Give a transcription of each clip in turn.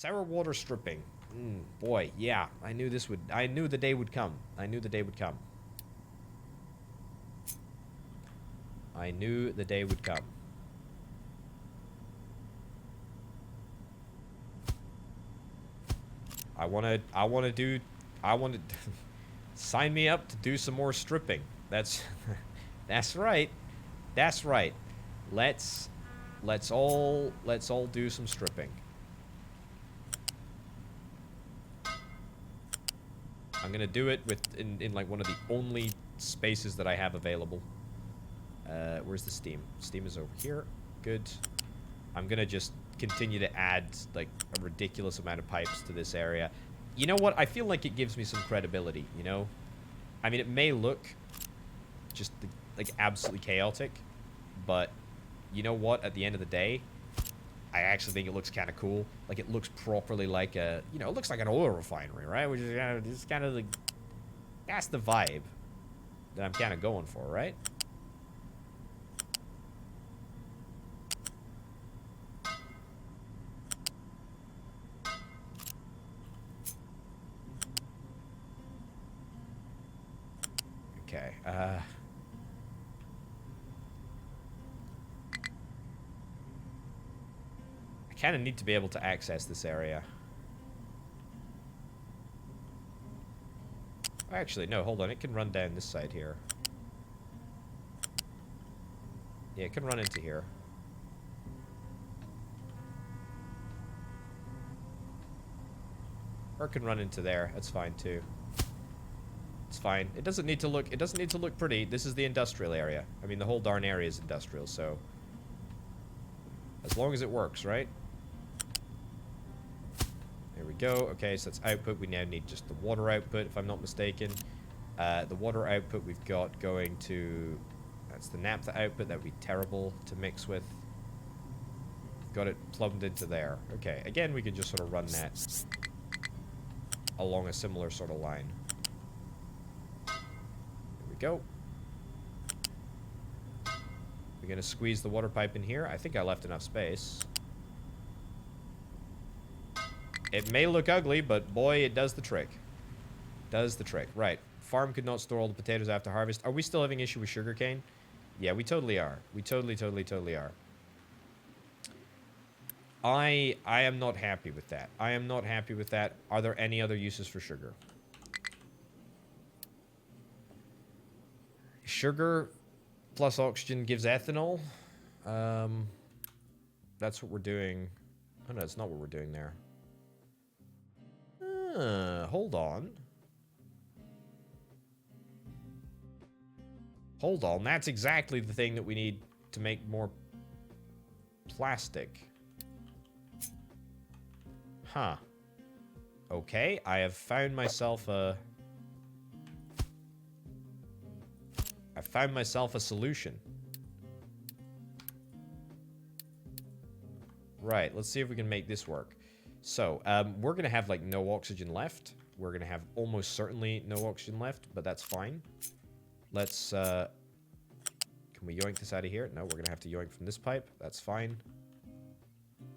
Sour water stripping. Boy, yeah. I knew the day would come. I knew the day would come. I knew the day would come. I want to sign me up to do some more stripping. That's right. That's right. Let's all do some stripping. I'm gonna do it in like one of the only spaces that I have available. Where's the steam? Steam is over here. Good. I'm gonna just continue to add like a ridiculous amount of pipes to this area. You know what? I feel like it gives me some credibility, you know? I mean, it may look just like absolutely chaotic, but you know what? At the end of the day, I actually think it looks kind of cool. Like, it looks properly like a, you know, it looks like an oil refinery, right? Which is just kind of like, that's the vibe that I'm kind of going for, right? Okay, I kind of need to be able to access this area. Actually, no, hold on. It can run down this side here. Yeah, it can run into here. Or it can run into there. That's fine, too. It's fine. It doesn't need to look pretty. This is the industrial area. I mean, the whole darn area is industrial, so as long as it works, right? There we go. Okay, so that's output. We now need just the water output, if I'm not mistaken. The water output we've got going to... That's the naphtha output. That would be terrible to mix with. Got it plumbed into there. Okay, again, we can just sort of run that along a similar sort of line. There we go. We're going to squeeze the water pipe in here. I think I left enough space. It may look ugly, but boy, it does the trick. Does the trick. Right. Farm could not store all the potatoes after harvest. Are we still having issue with sugarcane? Yeah, we totally are. We totally are. I am not happy with that. I am not happy with that. Are there any other uses for sugar? Sugar plus oxygen gives ethanol. That's what we're doing. Oh, no, that's not what we're doing there. Hold on. Hold on. That's exactly the thing that we need to make more plastic. Huh. Okay, I have found myself a... I found myself a solution. Right, let's see if we can make this work. So, we're going to have, like, no oxygen left. We're going to have almost certainly no oxygen left, but that's fine. Let's, can we yoink this out of here? No, we're going to have to yoink from this pipe. That's fine.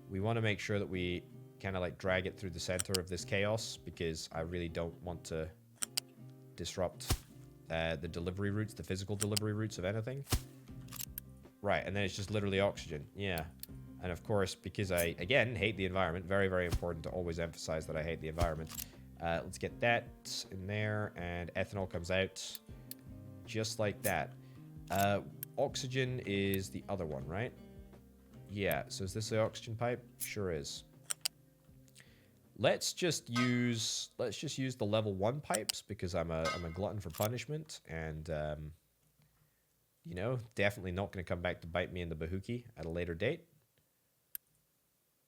We want to make sure that we kind of, like, drag it through the center of this chaos, because I really don't want to disrupt the delivery routes, the physical delivery routes of anything. Right, and then it's just literally oxygen. Yeah. And of course, because I, again, hate the environment, very, very important to always emphasize that I hate the environment. Let's get that in there, and ethanol comes out just like that. Oxygen is the other one, right? Yeah, so is this the oxygen pipe? Sure is. Let's just use the level 1 pipes, because I'm a glutton for punishment, and you know, definitely not going to come back to bite me in the bahookie at a later date.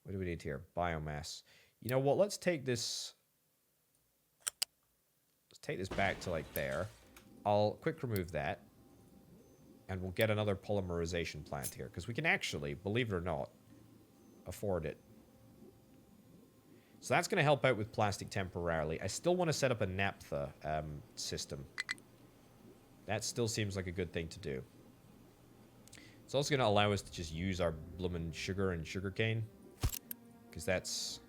What do we need here? Biomass. You know what? Let's take this back to like there. I'll quick remove that, and we'll get another polymerization plant here, because we can actually, believe it or not, afford it. So that's going to help out with plastic temporarily. I still want to set up a naphtha system. That still seems like a good thing to do. It's also going to allow us to just use our bloomin' sugar and sugarcane, because that's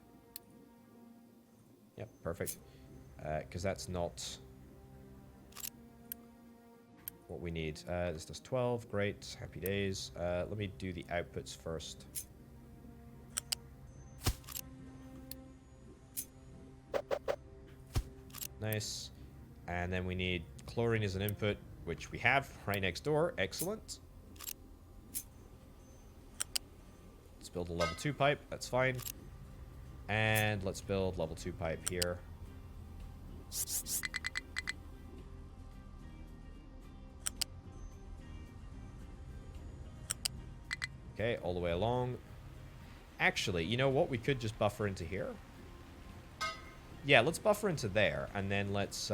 Yep, perfect. Because that's not what we need. This does 12. Great. Happy days. Let me do the outputs first. Nice. And then we need chlorine as an input, which we have right next door. Excellent. Let's build a level 2 pipe. That's fine. And let's build level 2 pipe here. Okay, all the way along. Actually, you know what? We could just buffer into here. Yeah, let's buffer into there, and then let's do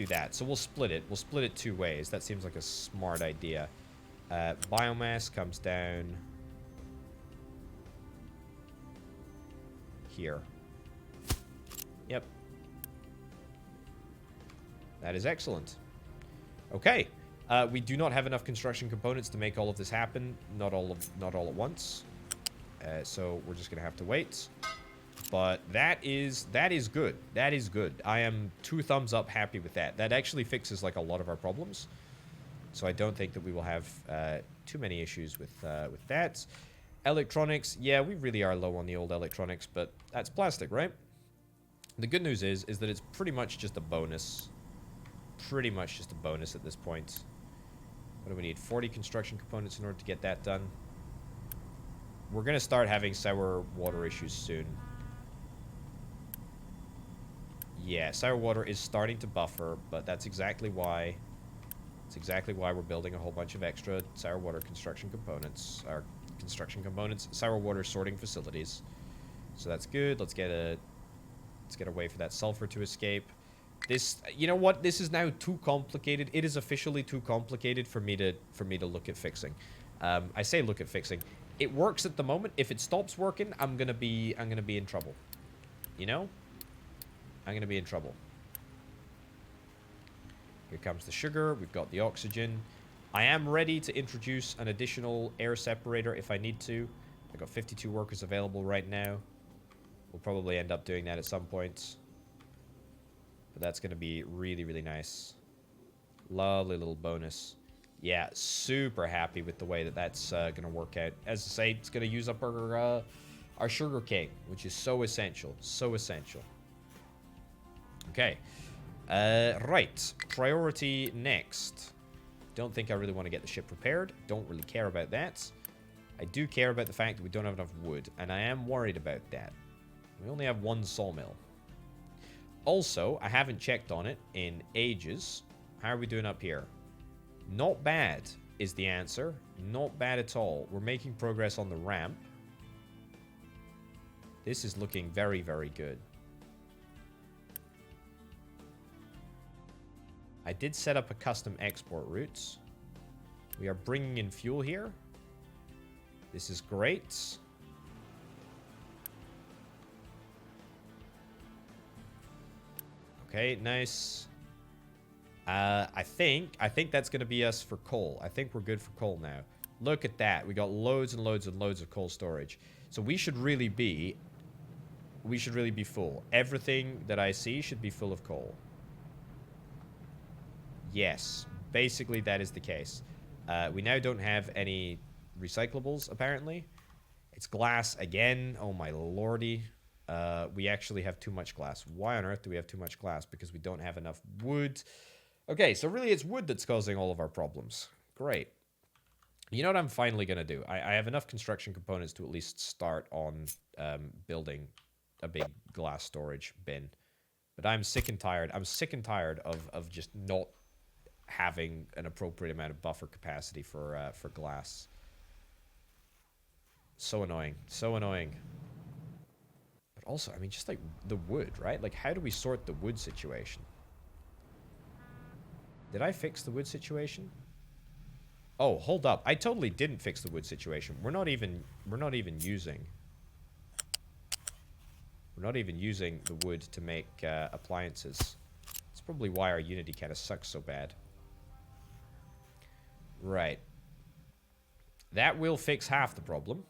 that. So we'll split it. We'll split it 2 ways. That seems like a smart idea. Biomass comes down here. Yep. That is excellent. Okay. We do not have enough construction components to make all of this happen. Not all at once. So we're just gonna have to wait. But that is good. That is good. I am 2 thumbs up happy with that. That actually fixes like a lot of our problems. So I don't think that we will have too many issues with that. Electronics, yeah, we really are low on the old electronics, but that's plastic, right? The good news is that it's pretty much just a bonus. Pretty much just a bonus at this point. What do we need? 40 construction components in order to get that done. We're going to start having sour water issues soon. Yeah, sour water is starting to buffer, but that's exactly why... That's exactly why we're building a whole bunch of extra sour water construction components. Our construction components, sour water sorting facilities. So that's good. Let's get a way for that sulfur to escape. This, you know what? This is now too complicated. It is officially too complicated for me to look at fixing. I say look at fixing. It works at the moment. If it stops working, I'm gonna be in trouble. You know? I'm gonna be in trouble. Here comes the sugar. We've got the oxygen. I am ready to introduce an additional air separator if I need to. I've got 52 workers available right now. We'll probably end up doing that at some point. But that's going to be really, really nice. Lovely little bonus. Yeah, super happy with the way that that's going to work out. As I say, it's going to use up our sugar cane, which is so essential. So essential. Okay. Right. Priority next. Don't think I really want to get the ship repaired. Don't really care about that. I do care about the fact that we don't have enough wood, and I am worried about that. We only have 1 sawmill. Also, I haven't checked on it in ages. How are we doing up here? Not bad is the answer. Not bad at all. We're making progress on the ramp. This is looking very, very good. I did set up a custom export route. We are bringing in fuel here. This is great. Okay, nice. I think that's going to be us for coal. I think we're good for coal now. Look at that. We got loads and loads and loads of coal storage. So we should really be full. Everything that I see should be full of coal. Yes, basically that is the case. We now don't have any recyclables, apparently. It's glass again. Oh my lordy. We actually have too much glass. Why on earth do we have too much glass? Because we don't have enough wood. Okay, so really it's wood that's causing all of our problems. Great. You know what I'm finally going to do? I have enough construction components to at least start on building a big glass storage bin. But I'm sick and tired. I'm sick and tired of just not having an appropriate amount of buffer capacity for glass. So annoying. So annoying. But also, I mean, just like the wood, right? Like, how do we sort the wood situation? Did I fix the wood situation? Oh, hold up. I totally didn't fix the wood situation. We're not even using the wood to make appliances. That's probably why our Unity kind of sucks so bad. Right. That will fix half the problem.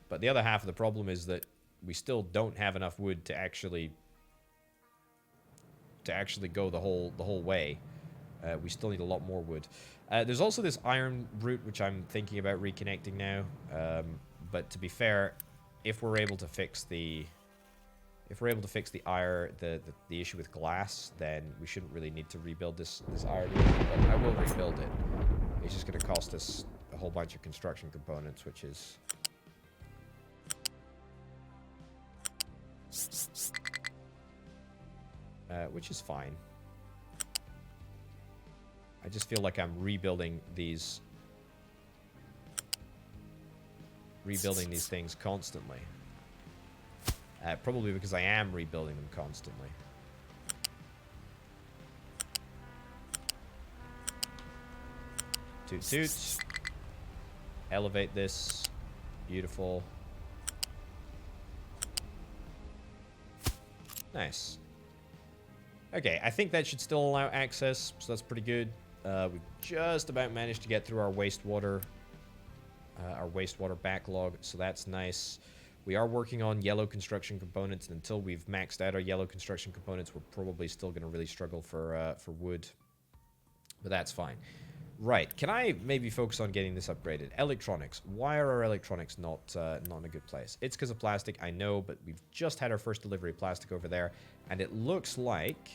But the other half of the problem is that we still don't have enough wood to actually go the whole way. We still need a lot more wood. There's also this iron route, which I'm thinking about reconnecting now. But to be fair, if we're able to fix the iron, the issue with glass, then we shouldn't really need to rebuild this iron route. But I will rebuild it. It's just going to cost us a whole bunch of construction components, which is fine. I just feel like I'm rebuilding these things constantly. Probably because I am rebuilding them constantly. Toot toot. Elevate this. Beautiful. Nice. Okay, I think that should still allow access, so that's pretty good. We've just about managed to get through our wastewater backlog, so that's nice. We are working on yellow construction components, and until we've maxed out our yellow construction components, we're probably still going to really struggle for wood. But that's fine. Right, can I maybe focus on getting this upgraded? Electronics. Why are our electronics not in a good place? It's because of plastic, I know, but we've just had our first delivery of plastic over there, and it looks like...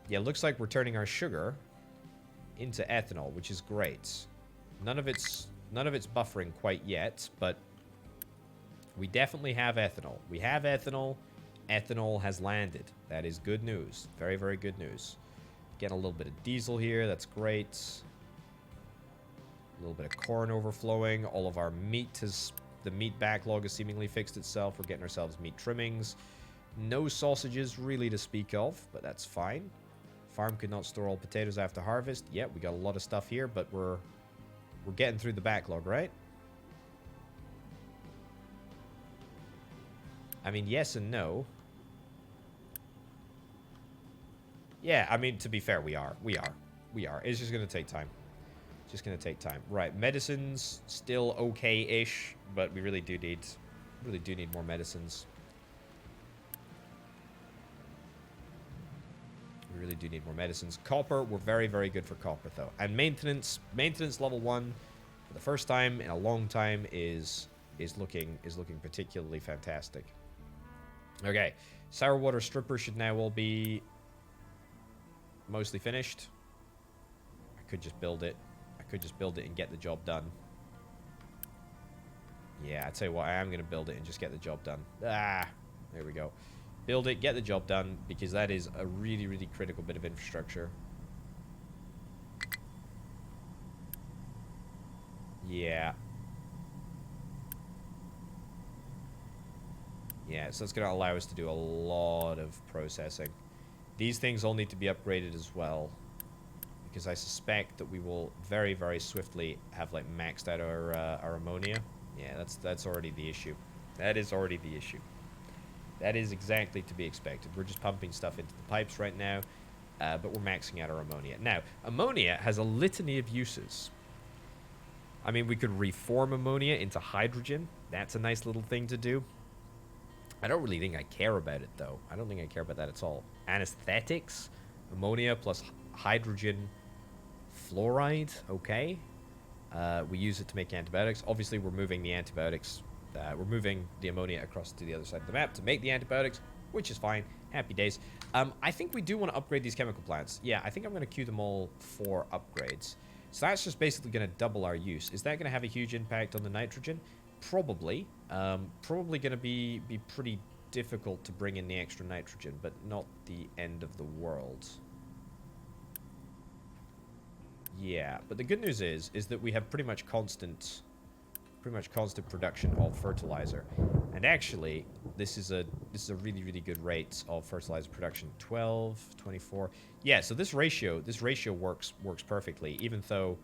yeah, it looks like we're turning our sugar into ethanol, which is great. None of it's buffering quite yet, but we definitely have ethanol. We have ethanol. Ethanol has landed. That is good news. Very, very good news. Getting a little bit of diesel here. That's great. A little bit of corn overflowing. All of our meat the meat backlog has seemingly fixed itself. We're getting ourselves meat trimmings. No sausages really to speak of, but that's fine. Farm could not store all potatoes after harvest. Yeah, we got a lot of stuff here, but we're getting through the backlog, right? I mean, yes and no. Yeah, I mean, to be fair, we are. It's just going to take time. Just going to take time. Right, medicines, still okay-ish, but we really do need more medicines. We really do need more medicines. Copper, we're very, very good for copper, though. And maintenance level 1, for the first time in a long time, is looking particularly fantastic. Okay, sour water stripper should now all be mostly finished. I could just build it. And get the job done. Yeah, I tell you what, I am going to build it and just get the job done. Ah, there we go. Build it, get the job done, because that is a really, really critical bit of infrastructure. Yeah. Yeah, so it's going to allow us to do a lot of processing. These things all need to be upgraded as well, because I suspect that we will very, very swiftly have like maxed out our ammonia. Yeah, that's already the issue. That is already the issue. That is exactly to be expected. We're just pumping stuff into the pipes right now, but we're maxing out our ammonia. Now, ammonia has a litany of uses. I mean, we could reform ammonia into hydrogen. That's a nice little thing to do. I don't really think I care about it, though. I don't think I care about that at all. Anesthetics, ammonia plus hydrogen fluoride, okay. We use it to make antibiotics. Obviously, we're moving the antibiotics. We're moving the ammonia across to the other side of the map to make the antibiotics, which is fine. Happy days. I think we do want to upgrade these chemical plants. Yeah, I think I'm going to queue them all for upgrades. So that's just basically going to double our use. Is that going to have a huge impact on the nitrogen? Probably. Probably going to be pretty difficult to bring in the extra nitrogen, but not the end of the world. Yeah, but the good news is that we have pretty much constant production of fertilizer. And actually, this is a really, really good rate of fertilizer production. 12, 24. Yeah, so this ratio works perfectly, even though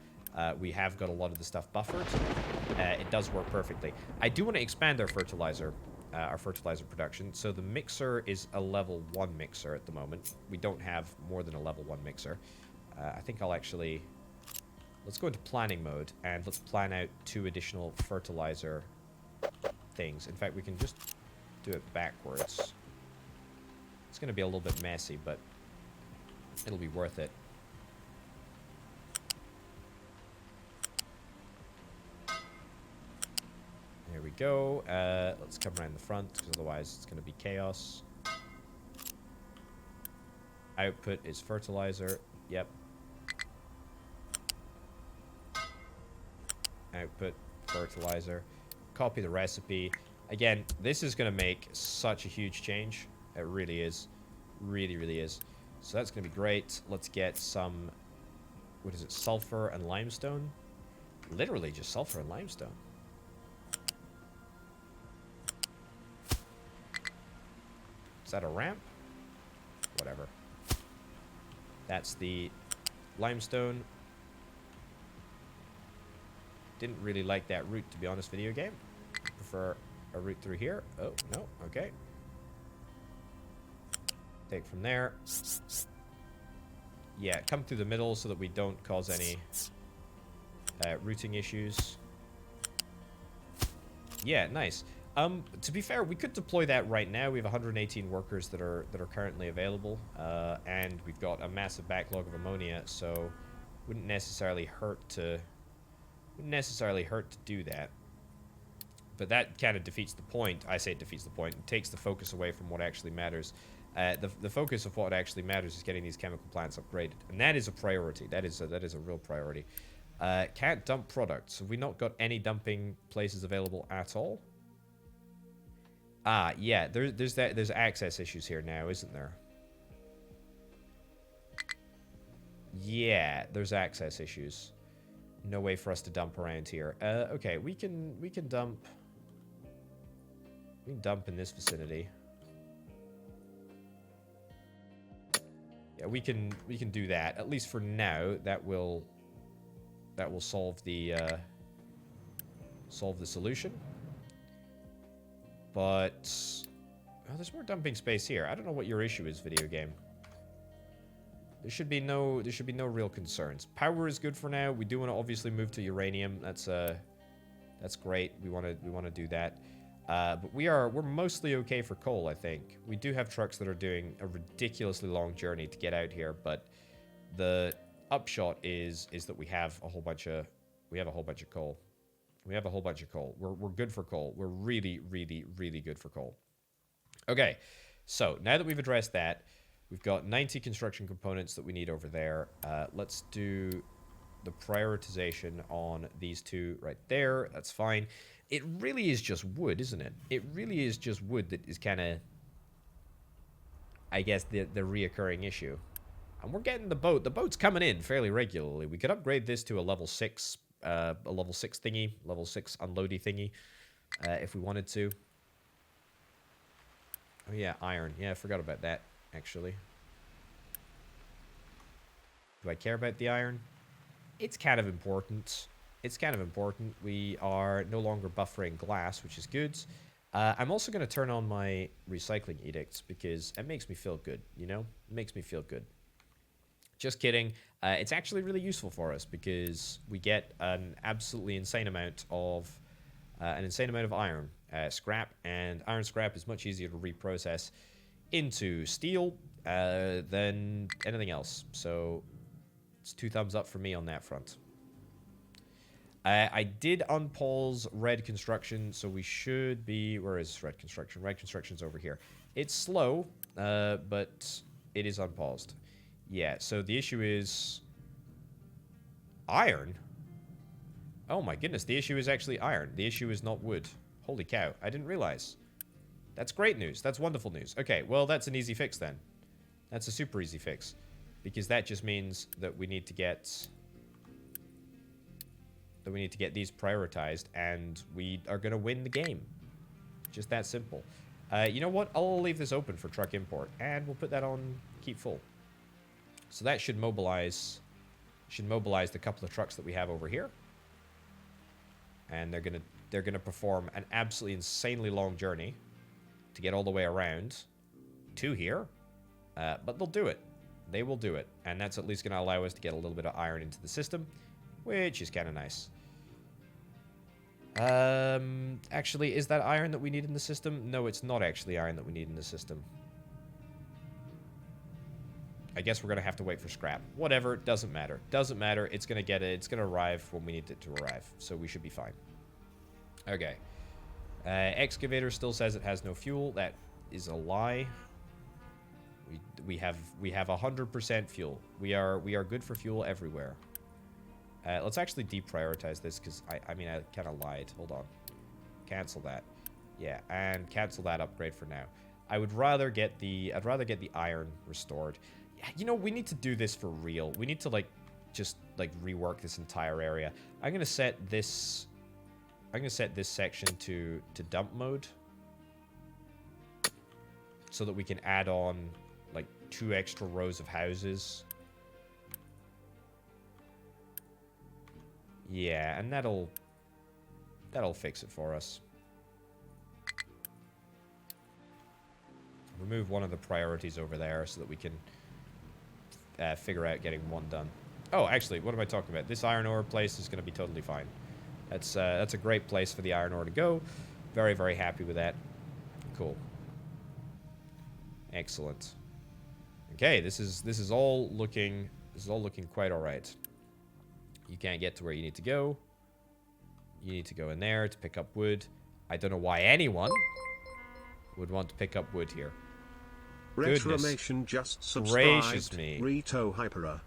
we have got a lot of the stuff buffered. It does work perfectly. I do want to expand our fertilizer production. So the mixer is a level 1 mixer at the moment. We don't have more than a level 1 mixer. I think I'll actually... Let's go into planning mode, and let's plan out 2 additional fertilizer things. In fact, we can just do it backwards. It's going to be a little bit messy, but it'll be worth it. There we go. Let's come around the front, because otherwise it's going to be chaos. Output is fertilizer. Yep. Output, fertilizer. Copy the recipe. Again, this is going to make such a huge change. It really is. Really, really is. So that's going to be great. Let's get some... What is it? Sulfur and limestone? Literally just sulfur and limestone. Is that a ramp? Whatever. That's the limestone. Didn't really like that route, to be honest, video game. Prefer a route through here. Oh, no. Okay. Take from there. Yeah, come through the middle so that we don't cause any routing issues. Yeah, nice. To be fair, we could deploy that right now. We have 118 workers that are currently available, and we've got a massive backlog of ammonia, so wouldn't necessarily hurt to do that. But that kind of defeats the point. I say it defeats the point. It takes the focus away from what actually matters. The focus of what actually matters is getting these chemical plants upgraded, and that is a priority. That is a real priority. Can't dump products. Have we not got any dumping places available at all? Ah, yeah. There's access issues here now, isn't there? Yeah, there's access issues. No way for us to dump around here. Okay, we can dump. We can dump in this vicinity. Yeah, we can do that. At least for now, that will solve the solution. But oh, there's more dumping space here. I don't know what your issue is, video game. There should be no real concerns. Power is good for now. We do want to obviously move to uranium. That's great. We want to do that. But we're mostly okay for coal, I think. We do have trucks that are doing a ridiculously long journey to get out here, but the upshot is that we have a whole bunch of coal. We have a whole bunch of coal. We're good for coal. We're really, really, really good for coal. Okay, so now that we've addressed that, we've got 90 construction components that we need over there. Let's do the prioritization on these two right there. That's fine. It really is just wood, isn't it? It really is just wood that is kind of, I guess, the reoccurring issue. And we're getting the boat. The boat's coming in fairly regularly. We could upgrade this to a level 6 thingy, level 6 unloady thingy, if we wanted to. Oh yeah, iron. Yeah, I forgot about that, actually. Do I care about the iron? It's kind of important. It's kind of important. We are no longer buffering glass, which is good. I'm also going to turn on my recycling edicts because it makes me feel good, you know? It makes me feel good. Just kidding. It's actually really useful for us because we get an absolutely insane amount of iron scrap, and iron scrap is much easier to reprocess into steel than anything else. So it's 2 thumbs up for me on that front. I did unpause red construction, so we should be... Where is red construction? Red construction's over here. It's slow, but it is unpaused. Yeah, so the issue is... Iron? Oh my goodness, the issue is actually iron. The issue is not wood. Holy cow, I didn't realize. That's great news. That's wonderful news. Okay, well, that's an easy fix then. That's a super easy fix. Because that just means that we need to get... these prioritized, and we are going to win the game. Just that simple. You know what? I'll leave this open for truck import, and we'll put that on keep full. So that should mobilize the couple of trucks that we have over here. And they're gonna perform an absolutely insanely long journey to get all the way around to here. But they'll do it. They will do it. And that's at least going to allow us to get a little bit of iron into the system, which is kind of nice. Actually, is that iron that we need in the system? No, it's not actually iron that we need in the system. I guess we're gonna have to wait for scrap. Whatever, doesn't matter. Doesn't matter. It's gonna get it. It's gonna arrive when we need it to arrive. So we should be fine. Okay. Excavator still says it has no fuel. That is a lie. We have 100% fuel. We are good for fuel everywhere. Let's actually deprioritize this because I mean I kind of lied. Hold on. Cancel that. Yeah, and cancel that upgrade for now. I'd rather get the iron restored. You know, we need to do this for real. We need to like just like rework this entire area. I'm gonna set this section to dump mode so that we can add on like 2 extra rows of houses. Yeah, and that'll fix it for us. Remove one of the priorities over there so that we can figure out getting one done. Oh, actually, what am I talking about? This iron ore place is going to be totally fine. That's a great place for the iron ore to go. Very, very happy with that. Cool. Excellent. Okay, this is all looking quite all right. You can't get to where you need to go. You need to go in there to pick up wood. I don't know why anyone would want to pick up wood here. Retromation just subscribed. Gracious me. Rito Hyperer.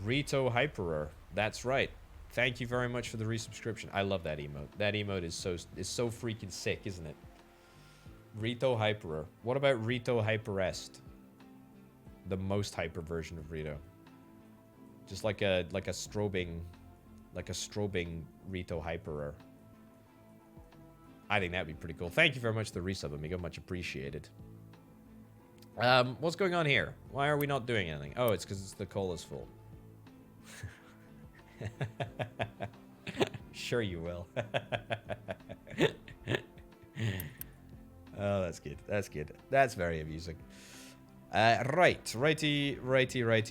Rito Hyperer. That's right. Thank you very much for the resubscription. I love that emote. That emote is so freaking sick, isn't it? Rito Hyperer. What about Rito Hyperest? The most hyper version of Rito. Just like a strobing Rito Hyperer. I think that'd be pretty cool. Thank you very much for the resub, amigo. Much appreciated. What's going on here? Why are we not doing anything? Oh, it's because the coal is full. Sure you will. Oh, that's good. That's good. That's very amusing. Righty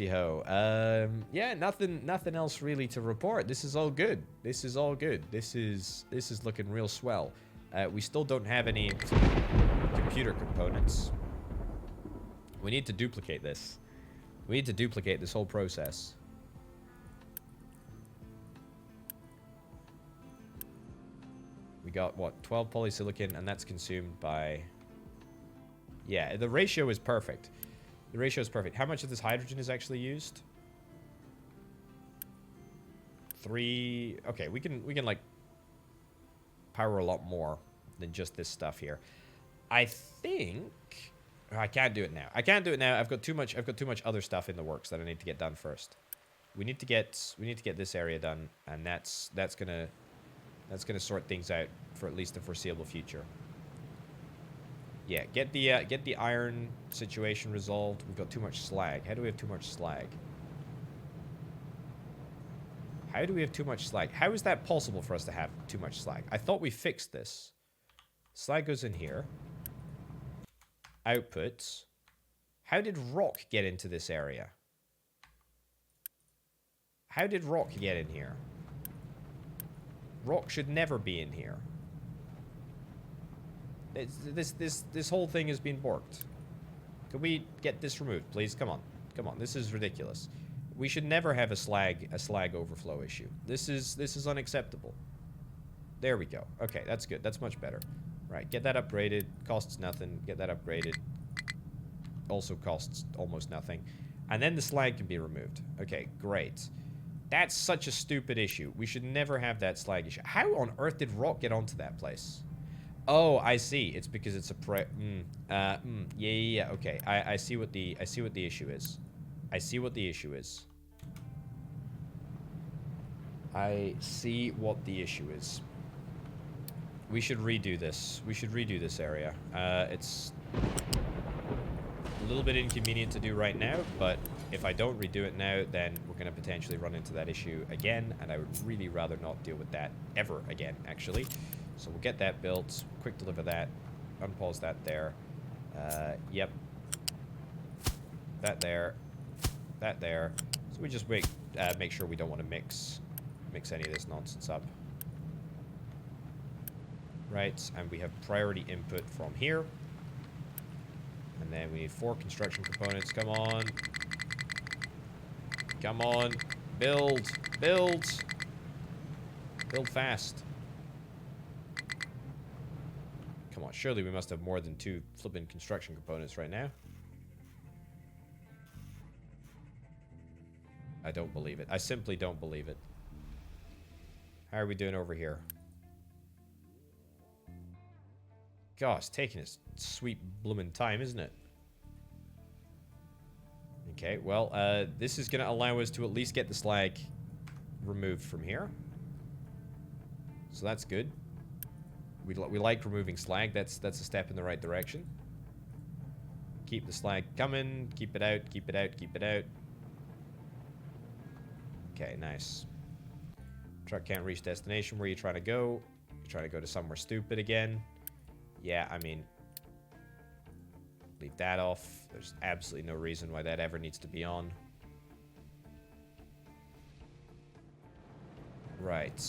ho. Yeah, nothing else really to report. This is all good. This is all good. This is looking real swell. We still don't have any computer components. We need to duplicate this. We need to duplicate this whole process. We got, what, 12 polysilicon, and that's consumed by... Yeah, the ratio is perfect. The ratio is perfect. How much of this hydrogen is actually used? 3... Okay, we can like, power a lot more than just this stuff here. I think... I can't do it now. I can't do it now. I've got too much other stuff in the works that I need to get done first. We need to get this area done, and that's gonna sort things out for at least the foreseeable future. Yeah, get the iron situation resolved. We've got too much slag. How do we have too much slag? How do we have too much slag? How is that possible for us to have too much slag? I thought we fixed this. Slag goes in here. Outputs. How did rock get into this area? How did rock get in here? Rock should never be in here. This whole thing has been borked. Can we get this removed, please? Come on. Come on. This is ridiculous. We should never have a slag overflow issue. This is unacceptable. There we go. Okay, that's good. That's much better. Right, get that upgraded. Costs nothing. Get that upgraded. Also costs almost nothing. And then the slag can be removed. Okay, great. That's such a stupid issue. We should never have that slag issue. How on earth did rock get onto that place? Oh, I see. It's because it's a yeah. Okay, I see what the issue is. I see what the issue is. I see what the issue is. We should redo this. We should redo this area. It's a little bit inconvenient to do right now, but if I don't redo it now, then we're going to potentially run into that issue again, and I would really rather not deal with that ever again, actually. So we'll get that built, quick deliver that, unpause that there. Yep. That there. That there. So we just make sure we don't want to mix any of this nonsense up. Right, and we have priority input from here. And then we need 4 construction components. Come on. Come on. Build. Build. Build fast. Come on, surely we must have more than 2 flipping construction components right now. I don't believe it. I simply don't believe it. How are we doing over here? Gosh, it's taking its sweet bloomin' time, isn't it? Okay, well, this is going to allow us to at least get the slag removed from here. So that's good. We like removing slag. That's a step in the right direction. Keep the slag coming. Keep it out. Keep it out. Keep it out. Okay, nice. Truck can't reach destination. Where are you trying to go? You're trying to go to somewhere stupid again. Yeah, I mean, leave that off. There's absolutely no reason why that ever needs to be on. Right.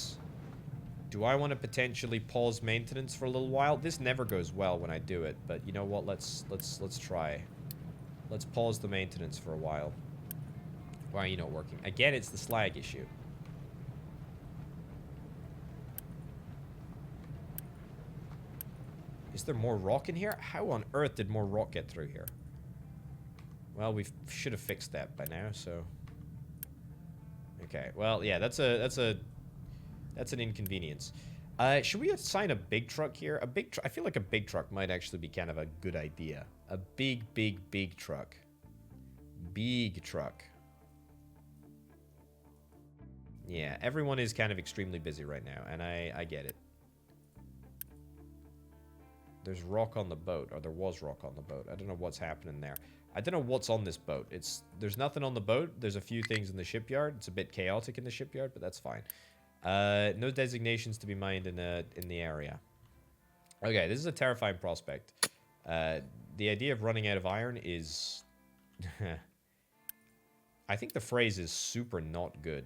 Do I want to potentially pause maintenance for a little while? This never goes well when I do it, but you know what? Let's try. Let's pause the maintenance for a while. Why are you not working? Again, it's the slag issue. Is there more rock in here? How on earth did more rock get through here? Well, we should have fixed that by now, so... Okay, well, yeah, that's an inconvenience. Should we assign a big truck here? I feel like a big truck might actually be kind of a good idea. A big truck. Big truck. Yeah, everyone is kind of extremely busy right now, and I get it. There's rock on the boat, or there was rock on the boat. I don't know what's happening there. I don't know what's on this boat. There's nothing on the boat. There's a few things in the shipyard. It's a bit chaotic in the shipyard, but that's fine. No designations to be mined in the area. Okay, this is a terrifying prospect. The idea of running out of iron is... I think the phrase is super not good.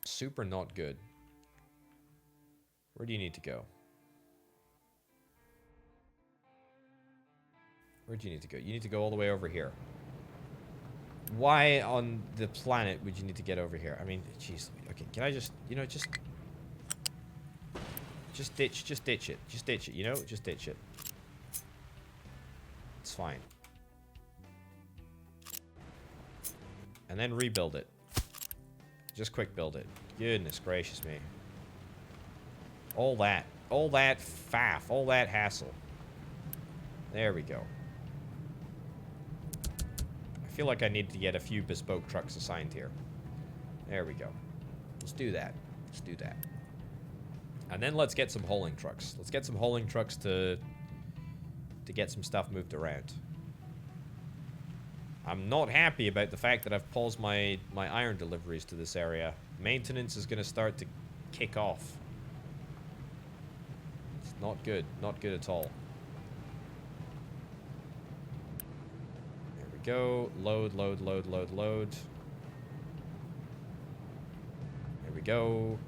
Super not good. Where do you need to go? Where do you need to go? You need to go all the way over here. Why on the planet would you need to get over here? I mean, jeez. Okay, can I just, you know, just ditch it. Just ditch it, you know? Just ditch it. It's fine. And then rebuild it. Just quick build it. Goodness gracious me. All that faff, all that hassle. There we go. I feel like I need to get a few bespoke trucks assigned here. There we go. Let's do that. Let's do that. And then let's get some hauling trucks. Let's get some hauling trucks to get some stuff moved around. I'm not happy about the fact that I've paused my iron deliveries to this area. Maintenance is going to start to kick off. It's not good. Not good at all. There we go. Load. There we go.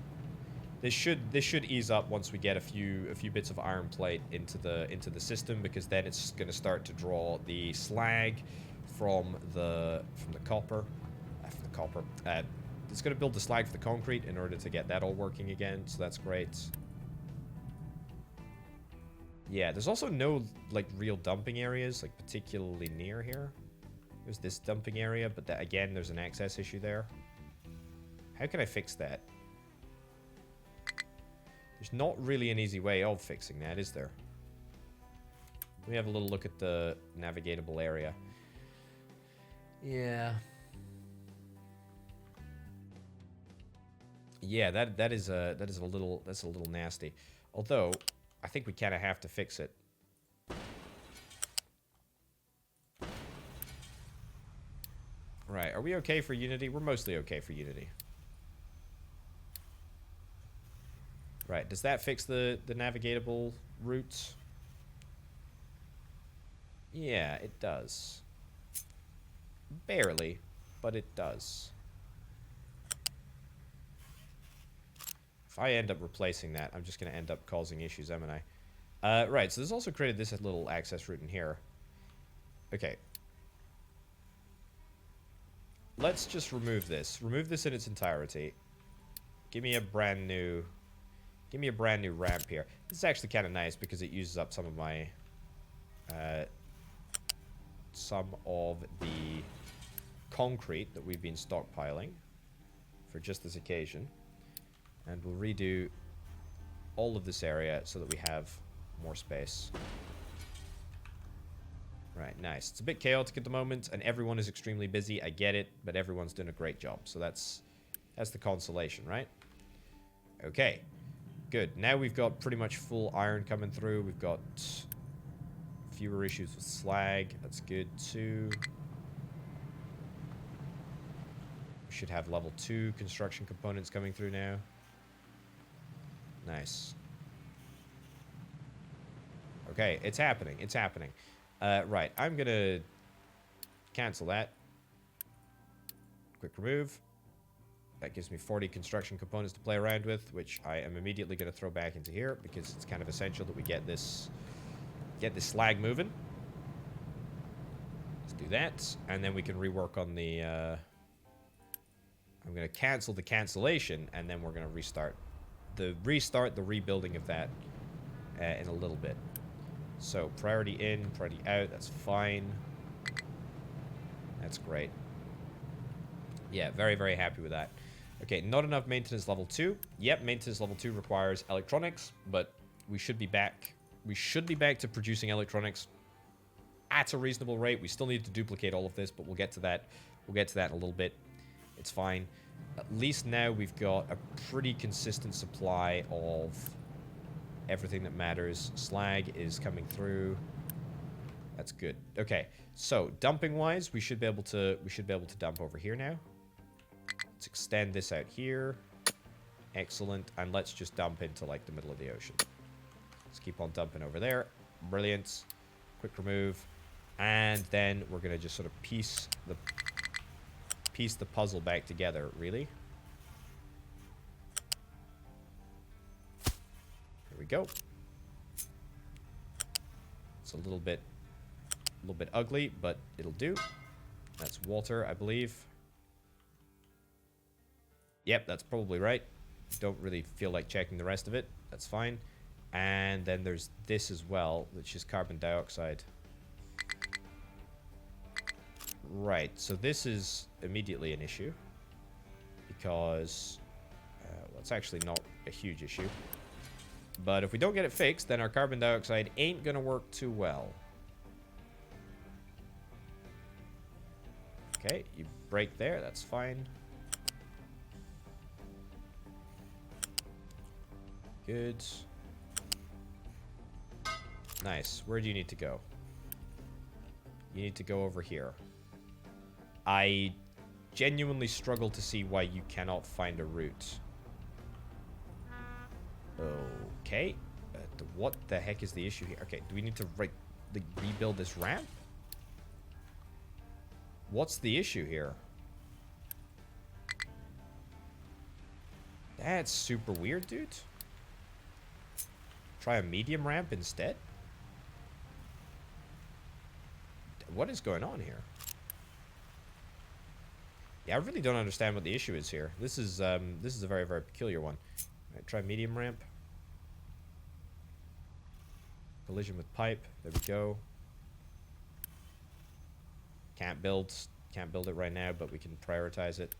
This should ease up once we get a few bits of iron plate into the system, because then it's going to start to draw the slag from the copper. It's going to build the slag for the concrete in order to get that all working again, so that's great. Yeah, there's also no like real dumping areas, like particularly near here. There's this dumping area, but that, again, there's an access issue there. How can I fix that? There's not really an easy way of fixing that, is there? Let me have a little look at the navigatable area. Yeah. Yeah, that is a little nasty. Although I think we kind of have to fix it. Right, are we okay for Unity? We're mostly okay for Unity. Right, does that fix the navigatable routes? Yeah, it does. Barely, but it does. If I end up replacing that, I'm just going to end up causing issues, haven't I? Right, so this also created this little access route in here. Okay. Let's just remove this. Remove this in its entirety. Give me a brand new ramp here. This is actually kind of nice because it uses up some of my the concrete that we've been stockpiling for just this occasion. And we'll redo all of this area so that we have more space. Right, nice. It's a bit chaotic at the moment, and everyone is extremely busy. I get it, but everyone's doing a great job. So that's the consolation, right? Okay, good. Now we've got pretty much full iron coming through. We've got fewer issues with slag. That's good, too. We should have level 2 construction components coming through now. Nice. Okay, it's happening. It's happening. Right, I'm going to cancel that. Quick remove. That gives me 40 construction components to play around with, which I am immediately going to throw back into here because it's kind of essential that we get this slag moving. Let's do that, and then we can rework on the... I'm going to cancel the cancellation, and then we're going to restart the rebuilding of that in a little bit. So, priority in, priority out, that's fine. That's great. Yeah, very, very happy with that. Okay, not enough maintenance level 2. Yep, maintenance level 2 requires electronics, but we should be back. We should be back to producing electronics at a reasonable rate. We still need to duplicate all of this, but we'll get to that. We'll get to that in a little bit. It's fine. At least now we've got a pretty consistent supply of everything that matters. Slag is coming through. That's good. Okay, so dumping wise, we should be able to dump over here now. Let's extend this out here. Excellent. And let's just dump into like the middle of the ocean. Let's keep on dumping over there. Brilliant. Quick remove. And then we're gonna just sort of piece the puzzle back together, really. Here we go. It's a little bit ugly, but it'll do. That's water, I believe. Yep, that's probably right. Don't really feel like checking the rest of it. That's fine. And then there's this as well, which is carbon dioxide. Right, so this is immediately an issue. Because, well, it's actually not a huge issue. But if we don't get it fixed, then our carbon dioxide ain't gonna work too well. Okay, you break there, that's fine. Good. Nice. Where do you need to go? You need to go over here. I genuinely struggle to see why you cannot find a route. Okay. What the heck is the issue here? Okay, do we need to rebuild this ramp? What's the issue here? That's super weird, dude. Try a medium ramp instead? What is going on here? Yeah, I really don't understand what the issue is here. This is a very, very peculiar one. Alright, try medium ramp. Collision with pipe. There we go. Can't build it right now, but we can prioritize it.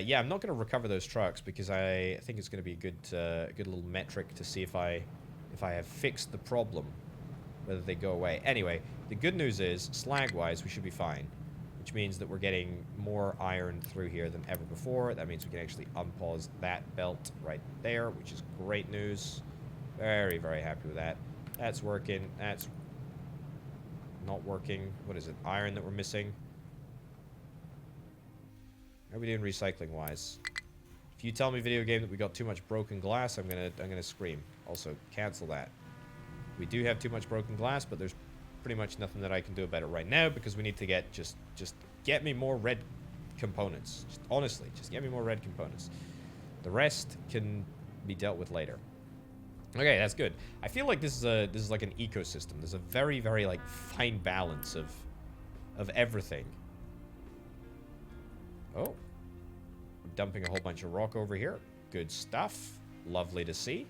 Yeah, I'm not going to recover those trucks because I think it's going to be a good little metric to see if I have fixed the problem, whether they go away. Anyway, the good news is, slag-wise, we should be fine, which means that we're getting more iron through here than ever before. That means we can actually unpause that belt right there, which is great news. Very, very happy with that. That's working. That's not working. What is it? Iron that we're missing. How are we doing recycling-wise? If you tell me, video game, that we got too much broken glass, I'm gonna scream. Also, cancel that. We do have too much broken glass, but there's pretty much nothing that I can do about it right now because we need to get just get me more red components. Honestly, just get me more red components. The rest can be dealt with later. Okay, that's good. I feel like this is like an ecosystem. There's a very, very like fine balance of everything. Oh, I'm dumping a whole bunch of rock over here. Good stuff. Lovely to see.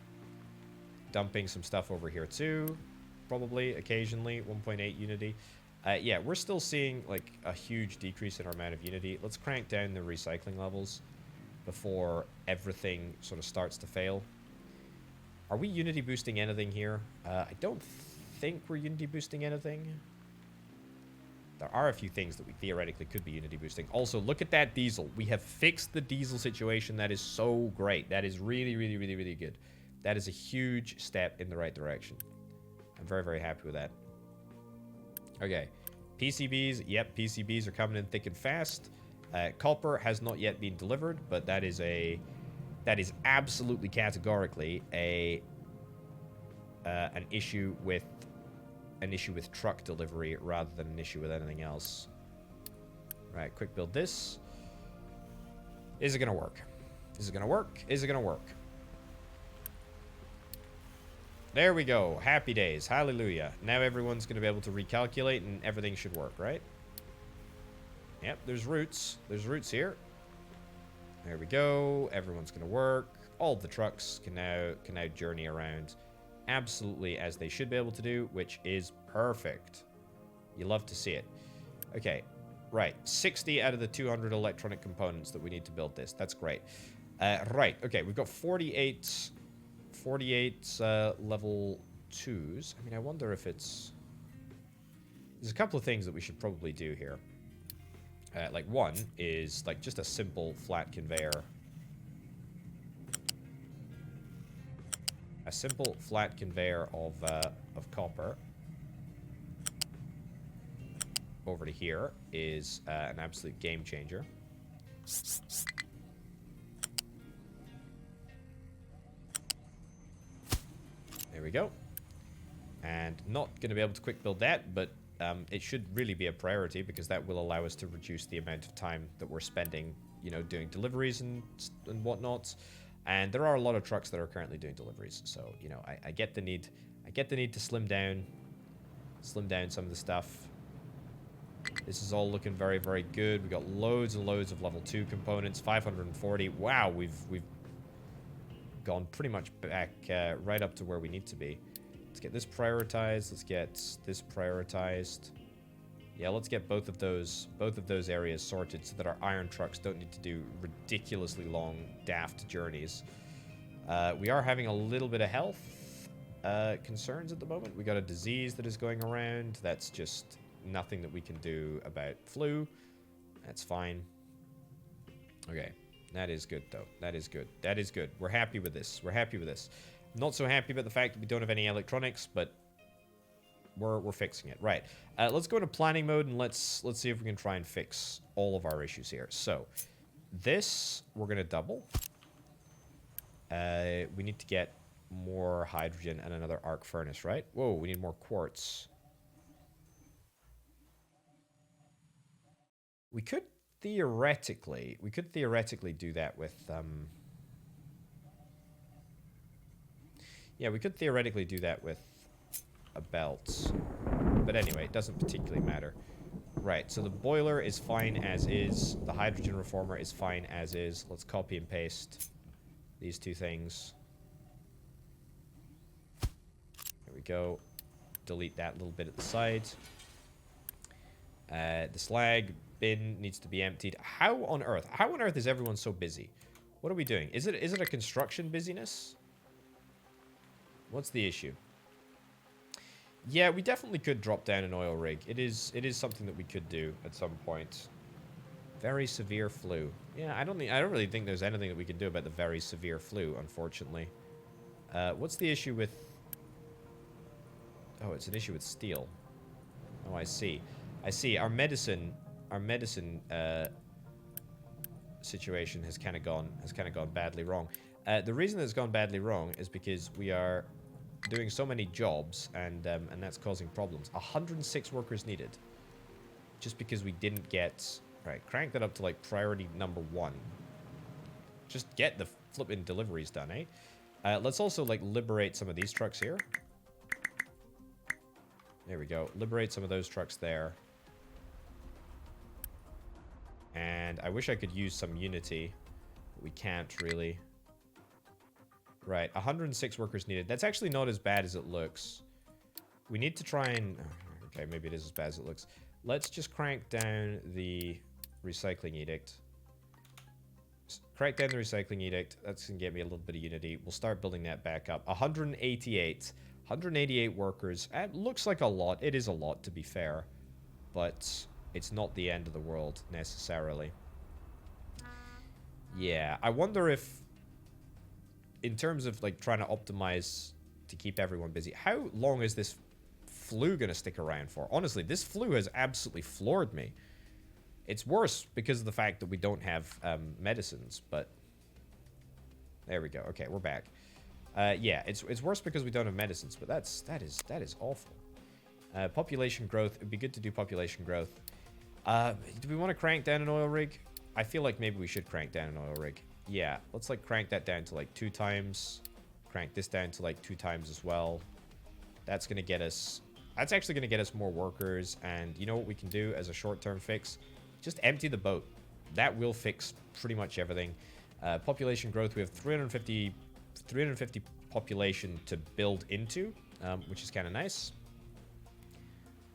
Dumping some stuff over here too. Probably, occasionally. 1.8 Unity. Yeah, we're still seeing like a huge decrease in our amount of Unity. Let's crank down the recycling levels before everything sort of starts to fail. Are we Unity boosting anything here? I don't think we're Unity boosting anything. There are a few things that we theoretically could be Unity boosting. Also, look at that diesel. We have fixed the diesel situation. That is so great. That is really, really, really, really good. That is a huge step in the right direction. I'm very, very happy with that. Okay. PCBs. Yep, PCBs are coming in thick and fast. Copper has not yet been delivered, but that is absolutely categorically an issue with truck delivery rather than an issue with anything else. Right, quick build this. Is it gonna work? Is it gonna work? Is it gonna work? There we go. Happy days. Hallelujah. Now everyone's gonna be able to recalculate and everything should work, right? Yep, there's roots. There's roots here. There we go. Everyone's going to work. All the trucks can now journey around absolutely as they should be able to do, which is perfect. You love to see it. Okay, right. 60 out of the 200 electronic components that we need to build this. That's great. Right, okay, we've got 48 level 2s. I mean, I wonder if it's... There's a couple of things that we should probably do here. Like one is like just a simple flat conveyor. A simple flat conveyor of copper over to here is an absolute game changer. There we go. And not going to be able to quick build that, but it should really be a priority because that will allow us to reduce the amount of time that we're spending, you know, doing deliveries and whatnot. And there are a lot of trucks that are currently doing deliveries, so you know, I get the need. I get the need to slim down some of the stuff. This is all looking very, very good. We got loads and loads of level 2 components. 540. Wow, we've gone pretty much back right up to where we need to be. Let's get this prioritized. Let's get this prioritized. Yeah, let's get both of those areas sorted so that our iron trucks don't need to do ridiculously long, daft journeys. We are having a little bit of health concerns at the moment. We got a disease that is going around. That's just nothing that we can do about flu. That's fine. Okay, that is good though. That is good. That is good. We're happy with this. We're happy with this. Not so happy about the fact that we don't have any electronics, but we're fixing it. Right. Let's go into planning mode and let's see if we can try and fix all of our issues here. So, this we're gonna double. We need to get more hydrogen and another arc furnace, right? Whoa, we need more quartz. We could theoretically do that with yeah, we could theoretically do that with a belt. But anyway, it doesn't particularly matter. Right, so the boiler is fine as is. The hydrogen reformer is fine as is. Let's copy and paste these two things. There we go. Delete that little bit at the side. The slag bin needs to be emptied. How on earth is everyone so busy? What are we doing? Is it a construction busyness? What's the issue? Yeah, we definitely could drop down an oil rig. It is something that we could do at some point. Very severe flu. Yeah, I don't really think there's anything that we can do about the very severe flu, unfortunately. What's the issue with... Oh, it's an issue with steel. Oh, I see. I see. Our medicine situation has kind of gone badly wrong. The reason that it's gone badly wrong is because we are doing so many jobs, and that's causing problems. 106 workers needed, just because we didn't get... Right, crank that up to like priority number 1. Just get the flipping deliveries done, eh? Let's also, like, liberate some of these trucks here. There we go. Liberate some of those trucks there. And I wish I could use some Unity. But we can't, really. Right, 106 workers needed. That's actually not as bad as it looks. We need to try and... Okay, maybe it is as bad as it looks. Let's just crank down the recycling edict. Crank down the recycling edict. That's going to get me a little bit of Unity. We'll start building that back up. 188. 188 workers. It looks like a lot. It is a lot, to be fair. But it's not the end of the world, necessarily. Yeah, I wonder if... In terms of, like, trying to optimize to keep everyone busy, how long is this flu going to stick around for? Honestly, this flu has absolutely floored me. It's worse because of the fact that we don't have medicines, but... There we go. Okay, we're back. Yeah, it's worse because we don't have medicines, but that is awful. Population growth. It'd be good to do population growth. Do we want to crank down an oil rig? I feel like maybe we should crank down an oil rig. Yeah, let's, like, crank that down to, like, 2 times. Crank this down to, like, 2 times as well. That's going to get us... That's actually going to get us more workers, and you know what we can do as a short-term fix? Just empty the boat. That will fix pretty much everything. Population growth, we have 350 population to build into, which is kind of nice.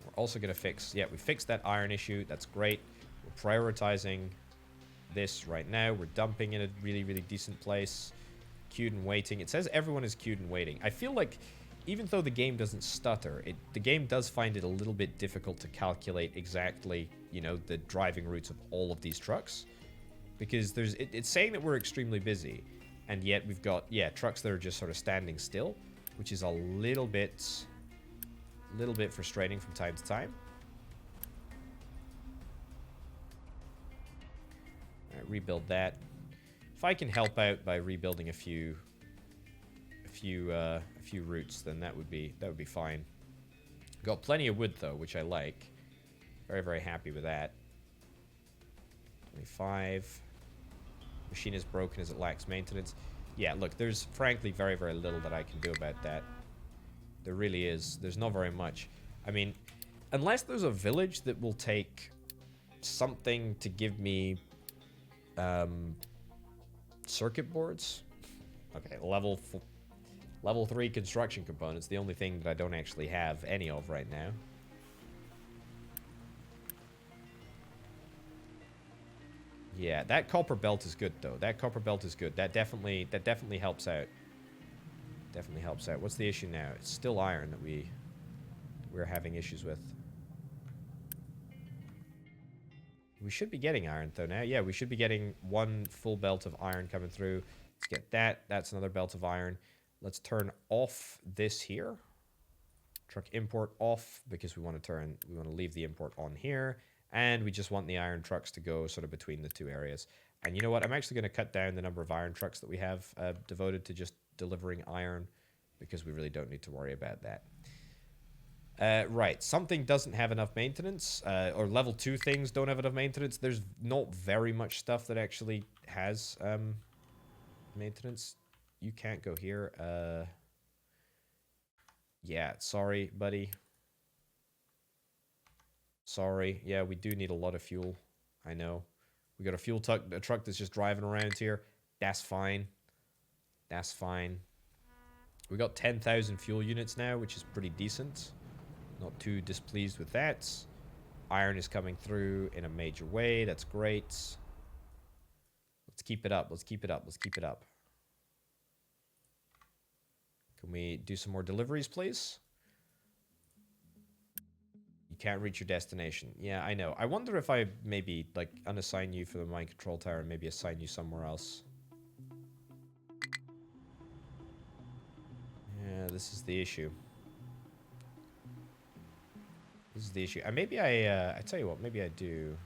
We're also going to fix... Yeah, we fixed that iron issue. That's great. We're prioritizing this right now. We're dumping in a really, really decent place. Queued and waiting. It says everyone is queued and waiting. I feel like even though the game doesn't stutter, the game does find it a little bit difficult to calculate exactly, you know, the driving routes of all of these trucks. Because it's saying that we're extremely busy, and yet we've got, yeah, trucks that are just sort of standing still, which is a little bit frustrating from time to time. All right, rebuild that. If I can help out by rebuilding a few routes, then that would be fine. Got plenty of wood though, which I like. Very, very happy with that. 25. Machine is broken as it lacks maintenance. Yeah, look, there's frankly very, very little that I can do about that. There really is. There's not very much. I mean, unless there's a village that will take something to give me circuit boards. Okay, level 3 construction components. The only thing that I don't actually have any of right now. Yeah, that copper belt is good though. That copper belt is good. That definitely helps out. Definitely helps out. What's the issue now? It's still iron that we're having issues with. We should be getting iron though now. Yeah, we should be getting 1 full belt of iron coming through. Let's get that. That's another belt of iron. Let's turn off this here. Truck import off because we want to leave the import on here. And we just want the iron trucks to go sort of between the 2 areas. And you know what? I'm actually going to cut down the number of iron trucks that we have devoted to just delivering iron because we really don't need to worry about that. Right, something doesn't have enough maintenance, or level 2 things don't have enough maintenance. There's not very much stuff that actually has maintenance. You can't go here. Yeah, sorry, buddy. Sorry. Yeah, we do need a lot of fuel. I know. We got a truck that's just driving around here. That's fine. That's fine. We got 10,000 fuel units now, which is pretty decent. Not too displeased with that. Iron is coming through in a major way. That's great. Let's keep it up. Let's keep it up. Let's keep it up. Can we do some more deliveries, please? You can't reach your destination. Yeah, I know. I wonder if I maybe, like, unassign you for the mind control tower and maybe assign you somewhere else. Yeah, this is the issue. This is the issue. Maybe I tell you what, maybe I do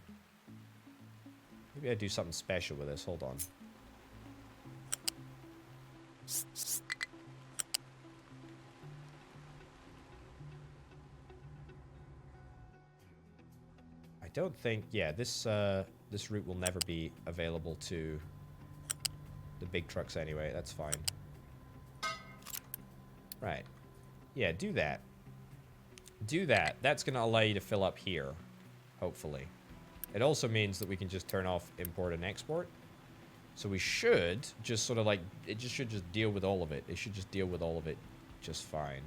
something special with this. Hold on. I don't think, yeah, this route will never be available to the big trucks anyway. That's fine. Right. Yeah, do that. Do that. That's going to allow you to fill up here, hopefully. It also means that we can just turn off import and export. So we should just sort of like, it just should just deal with all of it. It should just deal with all of it just fine.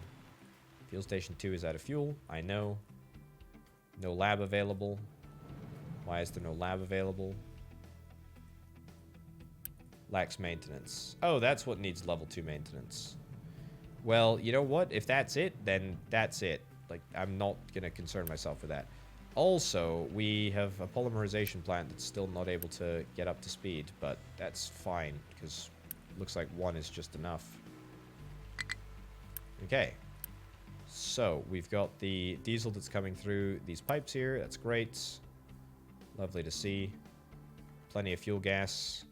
Fuel station 2 is out of fuel. I know. No lab available. Why is there no lab available? Lacks maintenance. Oh, that's what needs level 2 maintenance. Well, you know what? If that's it, then that's it. Like, I'm not going to concern myself with that. Also, we have a polymerization plant that's still not able to get up to speed, but that's fine, because it looks like 1 is just enough. Okay. So, we've got the diesel that's coming through these pipes here. That's great. Lovely to see. Plenty of fuel gas.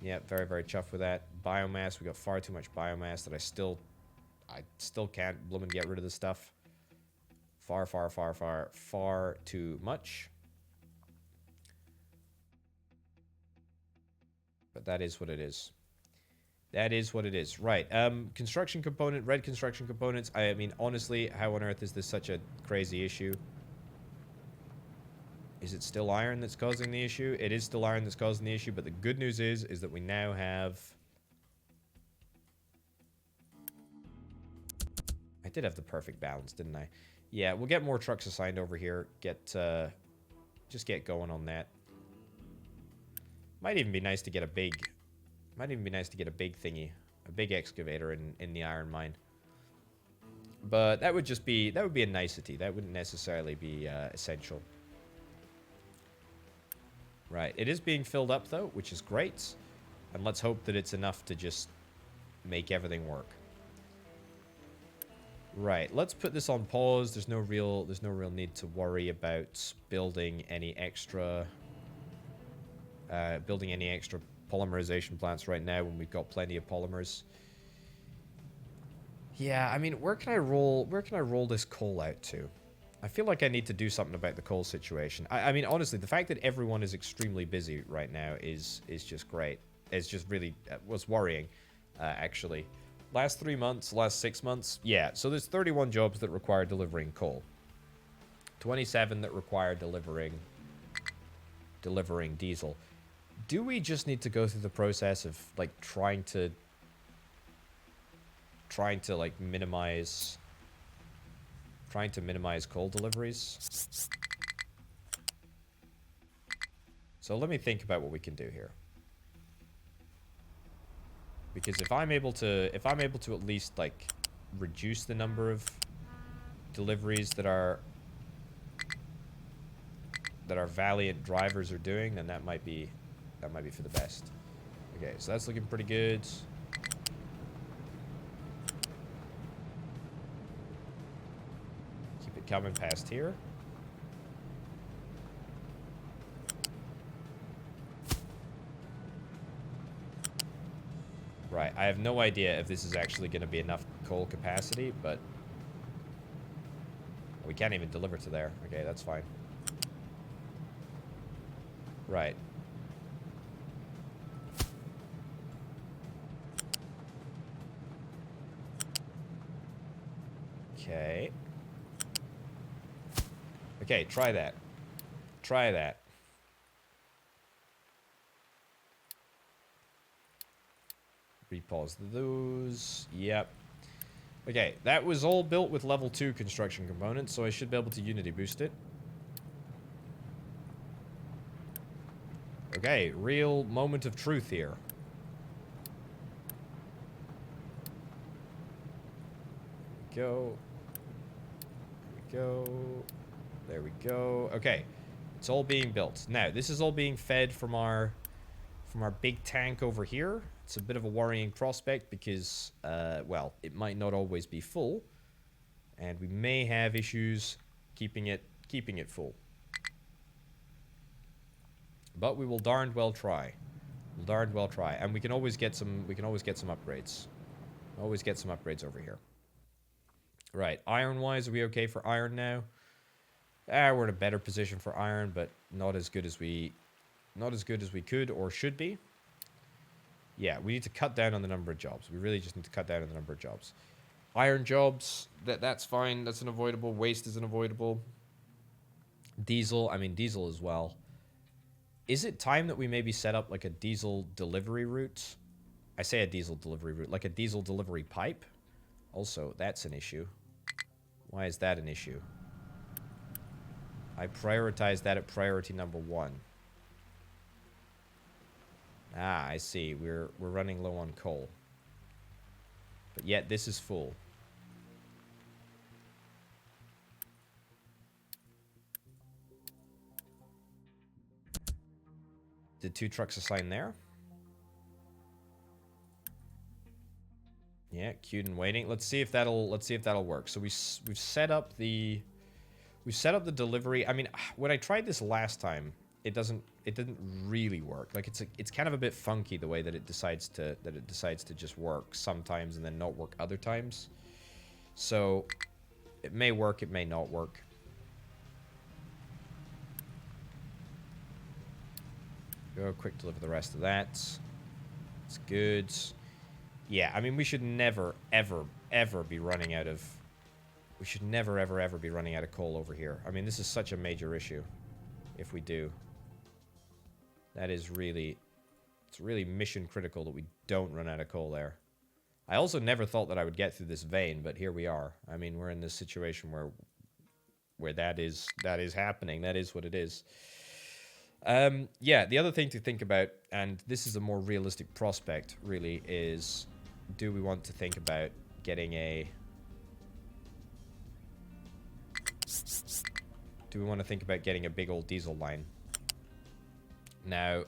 Yeah, very, very chuffed with that. Biomass. We got far too much biomass that I still can't blooming get rid of this stuff. Far, far, far, far, far too much. But that is what it is. That is what it is. Right. Construction component, red construction components. I mean, honestly, how on earth is this such a crazy issue? Is it still iron that's causing the issue? It is still iron that's causing the issue, but the good news is that we now have... I did have the perfect balance, didn't I? Yeah, we'll get more trucks assigned over here. Just get going on that. Might even be nice to get a big... Might even be nice to get a big thingy. A big excavator in the iron mine. But that would just be... That would be a nicety. That wouldn't necessarily be essential. Right. It is being filled up, though, which is great. And let's hope that it's enough to just make everything work. Right, let's put this on pause. There's no real need to worry about building any extra polymerization plants right now when we've got plenty of polymers. Yeah, I mean, where can I roll this coal out to? I feel like I need to do something about the coal situation. I mean, honestly, the fact that everyone is extremely busy right now is just great. It's just really was worrying, actually. Last 3 months, last 6 months, yeah. So there's 31 jobs that require delivering coal. 27 that require delivering diesel. Do we just need to go through the process of like trying to like minimize coal deliveries? So let me think about what we can do here. Because if I'm able to at least like reduce the number of deliveries that our valiant drivers are doing, then that might be for the best. Okay, so that's looking pretty good. Keep it coming past here. Right, I have no idea if this is actually going to be enough coal capacity, but we can't even deliver to there. Okay, that's fine. Right. Okay. Okay, try that. Try that. Repause those. Yep. Okay, that was all built with level 2 construction components, so I should be able to Unity boost it. Okay, real moment of truth here. Go. There we go. There we go. Okay, it's all being built. Now, this is all being fed from our big tank over here. It's a bit of a worrying prospect because, well, it might not always be full, and we may have issues keeping it full. But we will darned well try. We'll darned well try, and we can always get some. We can always get some upgrades. Always get some upgrades over here. Right, iron-wise, are we okay for iron now? We're in a better position for iron, but not as good as we could or should be. Yeah, we need to cut down on the number of jobs. We really just need to cut down on the number of jobs. Iron jobs, that's fine. That's unavoidable. Waste is unavoidable. Diesel, I mean, diesel as well. Is it time that we maybe set up like a diesel delivery route? I say a diesel delivery route, like a diesel delivery pipe. Also, that's an issue. Why is that an issue? I prioritize that at priority number 1. Ah, I see. We're running low on coal. But yet this is full. Did 2 trucks assign there? Yeah, queued and waiting. Let's see if that'll work. So we've set up the delivery. I mean, when I tried this last time, it didn't really work. Like it's kind of a bit funky the way that it decides to just work sometimes and then not work other times. So it may work, it may not work. Go quick deliver the rest of that. It's good. Yeah, I mean we should never ever be running out of be running out of coal over here. I mean this is such a major issue if we do. That is really, it's really mission critical that we don't run out of coal there. I also never thought that I would get through this vein, but here we are. I mean, we're in this situation where that is happening. That is what it is. Yeah, the other thing to think about, and this is a more realistic prospect, really, is do we want to think about getting a... Do we want to think about getting a big old diesel line? Now,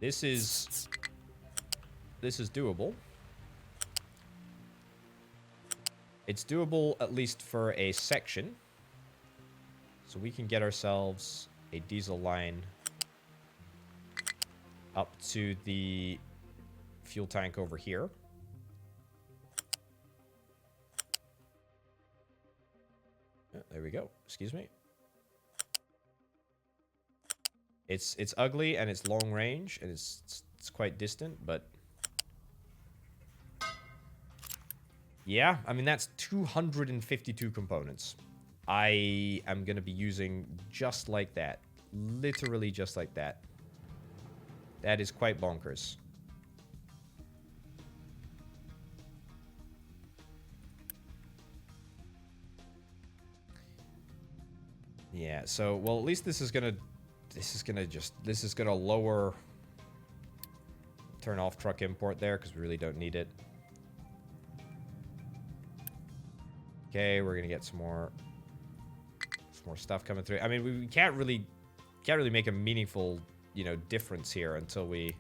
this is doable. It's doable at least for a section. So we can get ourselves a diesel line up to the fuel tank over here. There we go. Excuse me. It's ugly and it's long range and it's quite distant, but yeah, I mean that's 252 components. I am going to be using just like that. Literally just like that. That is quite bonkers. Yeah, so well at least this is gonna lower turn off truck import there because we really don't need it. Okay, we're gonna get some more stuff coming through. I mean we can't really make a meaningful, you know, difference here until we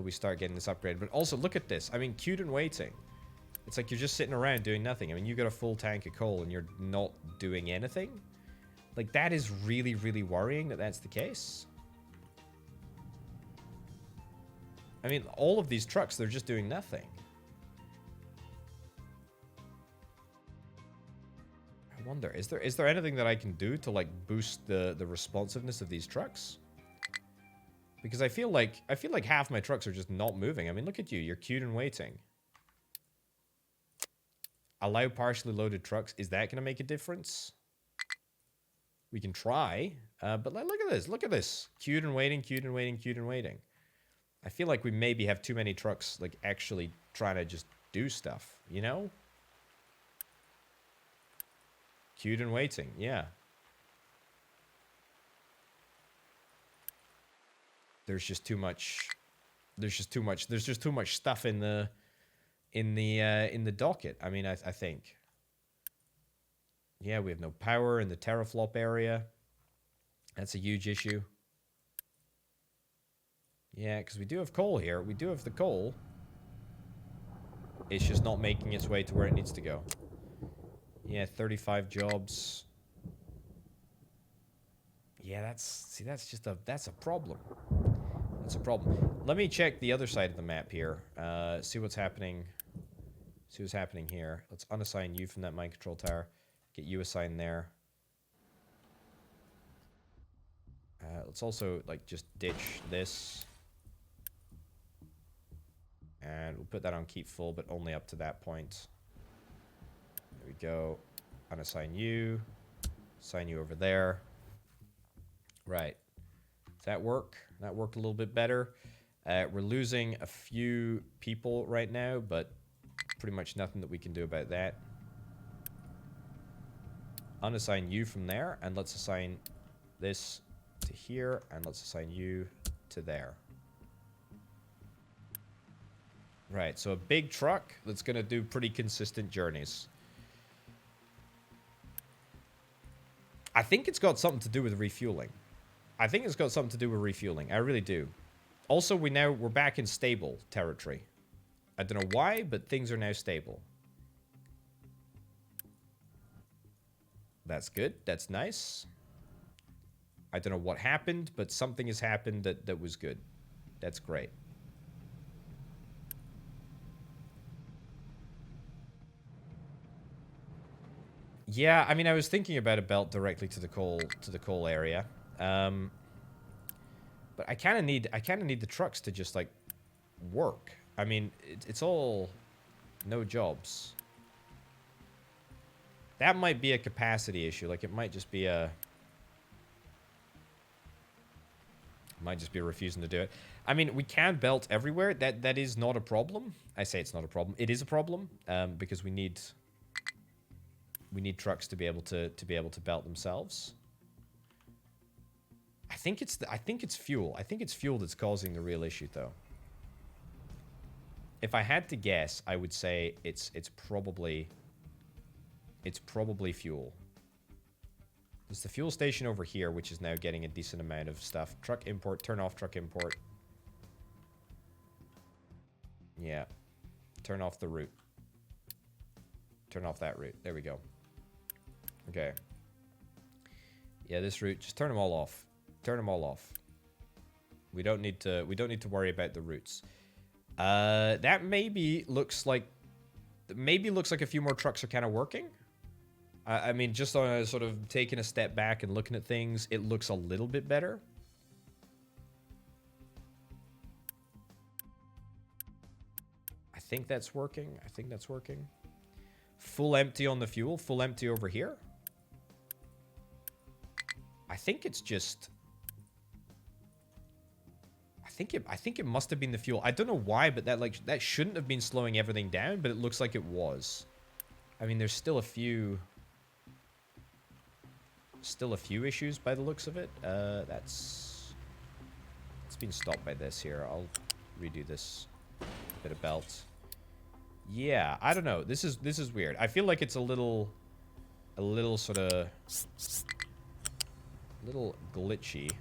start getting this upgrade. But also look at this. I mean queued and waiting. It's like you're just sitting around doing nothing. I mean you got a full tank of coal and you're not doing anything. Like, that is really, really worrying that that's the case. I mean, all of these trucks, they're just doing nothing. I wonder, is there anything that I can do to, like, boost the responsiveness of these trucks? Because I feel like half my trucks are just not moving. I mean, look at you. You're queued and waiting. Allow partially loaded trucks. Is that going to make a difference? We can try, but look at this. Look at this. Queued and waiting, queued and waiting, queued and waiting. I feel like we maybe have too many trucks, like, actually trying to just do stuff, you know? Queued and waiting, yeah. There's just too much stuff in the docket. I mean, I think. Yeah, we have no power in the teraflop area. That's a huge issue. Yeah, because we do have coal here. We do have the coal. It's just not making its way to where it needs to go. Yeah, 35 jobs. Yeah, that's a problem. That's a problem. Let me check the other side of the map here. See what's happening. See what's happening here. Let's unassign you from that mind control tower. Get you assigned there. Let's also like just ditch this. And we'll put that on keep full, but only up to that point. There we go. Unassign you. Assign you over there. Right. Does that work? That worked a little bit better. We're losing a few people right now, but pretty much nothing that we can do about that. Unassign you from there, and let's assign this to here, and let's assign you to there. Right, so a big truck that's going to do pretty consistent journeys. I think it's got something to do with refueling. I think it's got something to do with refueling. I really do. Also, we're back in stable territory. I don't know why, but things are now stable. That's good. That's nice. I don't know what happened, but something has happened that was good. That's great. Yeah, I mean, I was thinking about a belt directly to the coal area, but I kind of need the trucks to just like work. I mean, it's all no jobs. That might be a capacity issue. Like it might just be a refusing to do it. I mean, we can belt everywhere. That is not a problem. I say it's not a problem. It is a problem because we need trucks to be able to belt themselves. I think it's fuel. I think it's fuel that's causing the real issue, though. If I had to guess, I would say it's probably fuel. There's the fuel station over here, which is now getting a decent amount of stuff. Truck import. Turn off truck import. Yeah. Turn off the route. Turn off that route. There we go. Okay. Yeah, this route. Just turn them all off. Turn them all off. We don't need to worry about the routes. That maybe looks like a few more trucks are kind of working. I mean, just on a sort of taking a step back and looking at things, it looks a little bit better. I think that's working. I think that's working. Full empty on the fuel. Full empty over here. I think it's just... I think it must have been the fuel. I don't know why, but that shouldn't have been slowing everything down, but it looks like it was. I mean, there's still a few issues by the looks of it. It's been stopped by this here. I'll redo this bit of belt. Yeah, I don't know. This is weird. I feel like it's a little sort of glitchy.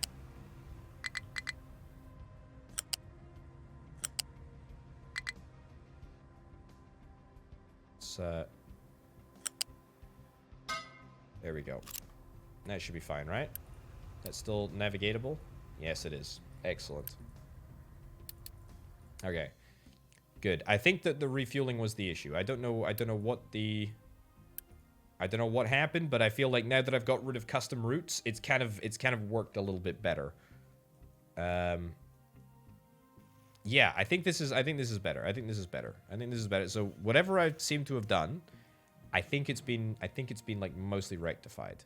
There we go. That should be fine, right? That's still navigatable? Yes, it is. Excellent. Okay. Good. I think that the refueling was the issue. I don't know what happened, but I feel like now that I've got rid of custom routes, it's kind of worked a little bit better. Yeah, I think this is better. I think this is better. So whatever I seem to have done, I think it's been like mostly rectified.